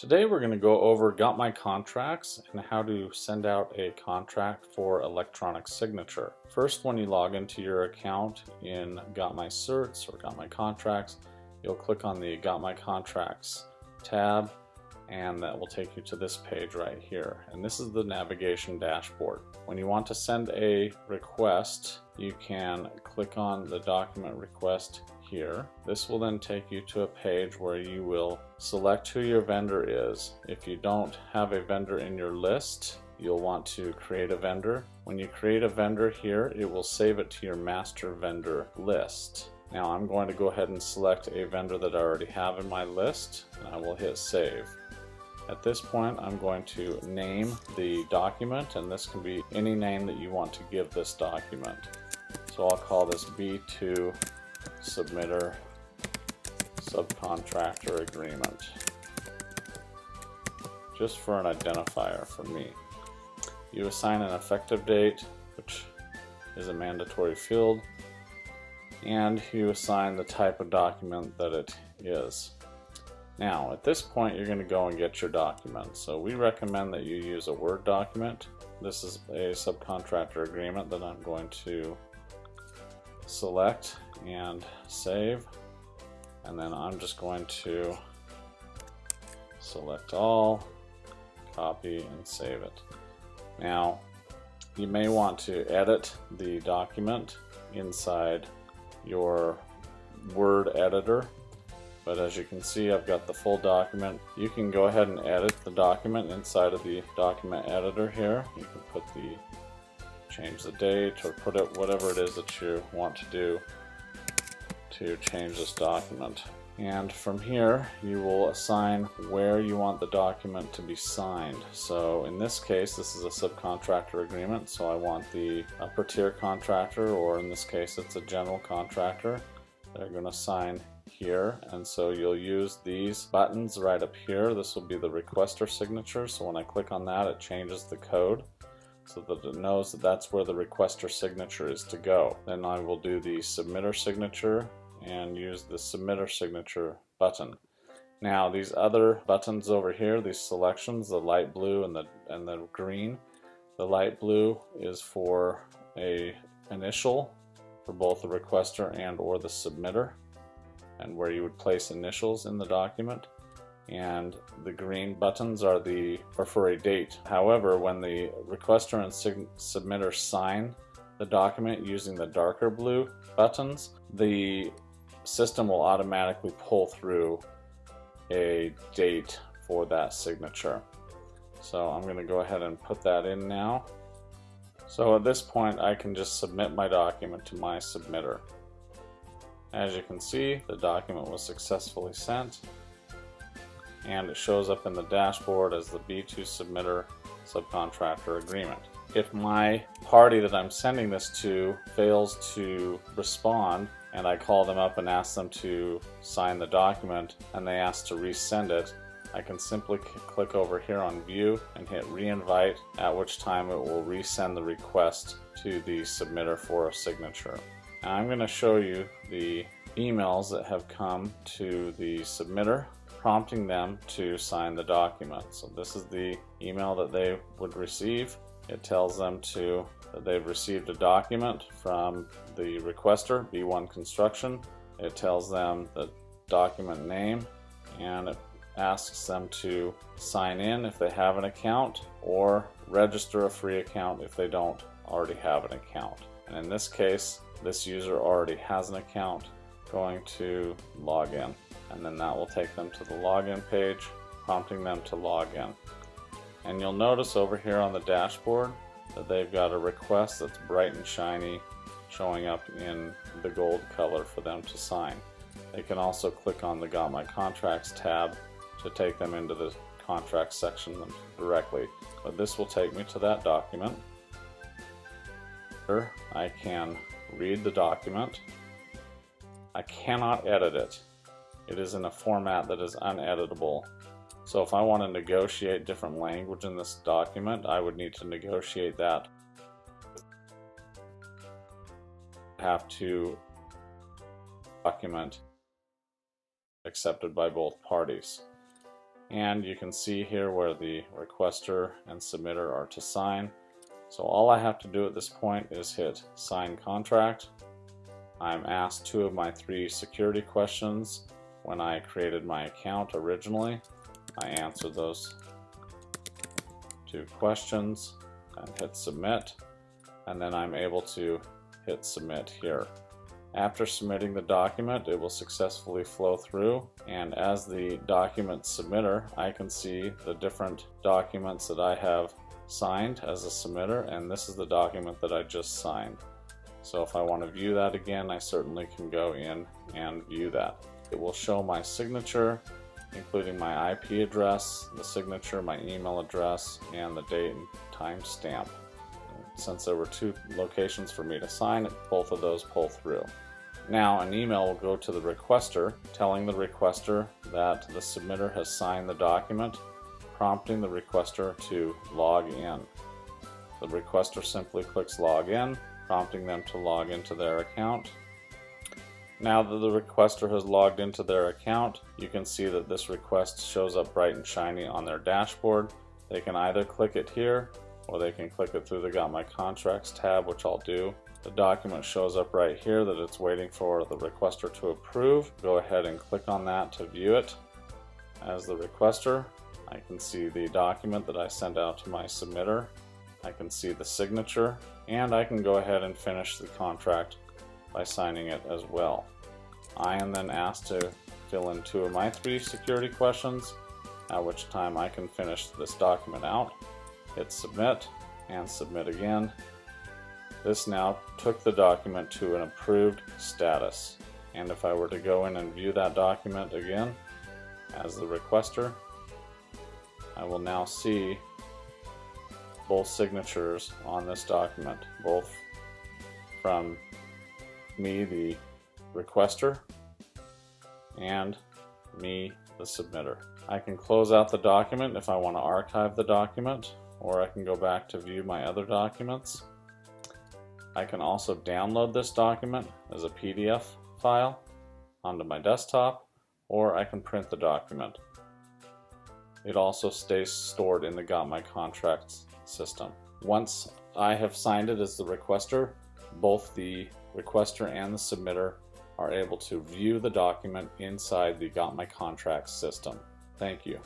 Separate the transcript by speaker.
Speaker 1: Today we're going to go over GotMyContracts and how to send out a contract for electronic signature. First, when you log into your account in GotMyCerts or GotMyContracts, you'll click on the GotMyContracts tab and that will take you to this page right here. And this is the navigation dashboard. When you want to send a request, you can click on the document request here. This will then take you to a page where you will select who your vendor is. If you don't have a vendor in your list, you'll want to create a vendor. When you create a vendor here, it will save it to your master vendor list. Now I'm going to go ahead and select a vendor that I already have in my list, and I will hit save. At this point, I'm going to name the document, and this can be any name that you want to give this document. So I'll call this B2 Submitter Subcontractor Agreement, just for an identifier for me. You assign an effective date, which is a mandatory field, and you assign the type of document that it is. Now, at this point, you're going to go and get your document. So we recommend that you use a Word document. This is a subcontractor agreement that I'm going to select and save. And then I'm just going to select all, copy, and save it. Now, you may want to edit the document inside your Word editor. But as you can see, I've got the full document. You can go ahead and edit the document inside of the document editor here. You can change the date or put it whatever it is that you want to do to change this document. And from here, you will assign where you want the document to be signed. So in this case, this is a subcontractor agreement, so I want the upper tier contractor, or in this case, it's a general contractor. They're going to sign here, and so you'll use these buttons right up here. This will be the requester signature, so when I click on that, it changes the code so that it knows that that's where the requester signature is to go. Then I will do the submitter signature and use the submitter signature button. Now these other buttons over here, these selections, the light blue and the green. The light blue is for a initial for both the requester and or the submitter, and where you would place initials in the document. And the green buttons are for a date. However, when the requester and submitter sign the document using the darker blue buttons, the system will automatically pull through a date for that signature. So I'm going to go ahead and put that in now. So at this point, I can just submit my document to my submitter. As you can see, the document was successfully sent, and it shows up in the dashboard as the B2 Submitter Subcontractor Agreement. If my party that I'm sending this to fails to respond, and I call them up and ask them to sign the document, and they ask to resend it, I can simply click over here on View and hit Reinvite, at which time it will resend the request to the submitter for a signature. Now I'm going to show you the emails that have come to the submitter prompting them to sign the document. So this is the email that they would receive. It tells them that they've received a document from the requester, B1 Construction. It tells them the document name, and it asks them to sign in if they have an account or register a free account if they don't already have an account. And in this case, this user already has an account. Going to log in, and then that will take them to the login page, prompting them to log in. And you'll notice over here on the dashboard that they've got a request that's bright and shiny, showing up in the gold color for them to sign. They can also click on the GotMyContracts tab to take them into the contract section directly, but this will take me to that document. Here I can read the document. I cannot edit it. It is in a format that is uneditable. So if I want to negotiate different language in this document, I would need to negotiate that. I have to document accepted by both parties. And you can see here where the requester and submitter are to sign. So all I have to do at this point is hit sign contract. I'm asked 2 of my 3 security questions when I created my account originally. I answered those 2 questions and hit submit, and then I'm able to hit submit here. After submitting the document, it will successfully flow through, and as the document submitter, I can see the different documents that I have signed as a submitter, and this is the document that I just signed. So if I want to view that again, I certainly can go in and view that. It will show my signature, including my IP address, the signature, my email address, and the date and time stamp. Since there were 2 locations for me to sign, both of those pull through. Now an email will go to the requester telling the requester that the submitter has signed the document, prompting the requester to log in. The requester simply clicks log in, prompting them to log into their account. Now that the requester has logged into their account, you can see that this request shows up bright and shiny on their dashboard. They can either click it here, or they can click it through the Got My Contracts tab, which I'll do. The document shows up right here that it's waiting for the requester to approve. Go ahead and click on that to view it. As the requester, I can see the document that I sent out to my submitter. I can see the signature, and I can go ahead and finish the contract by signing it as well. I am then asked to fill in 2 of my 3 security questions, at which time I can finish this document out. Hit submit and submit again. This now took the document to an approved status, and if I were to go in and view that document again as the requester, I will now see both signatures on this document, both from me, the requester, and me, the submitter. I can close out the document if I want to archive the document, or I can go back to view my other documents. I can also download this document as a PDF file onto my desktop, or I can print the document. It also stays stored in the Got My Contracts system. Once I have signed it as the requester, both the requester and the submitter are able to view the document inside the Got My Contracts system. Thank you.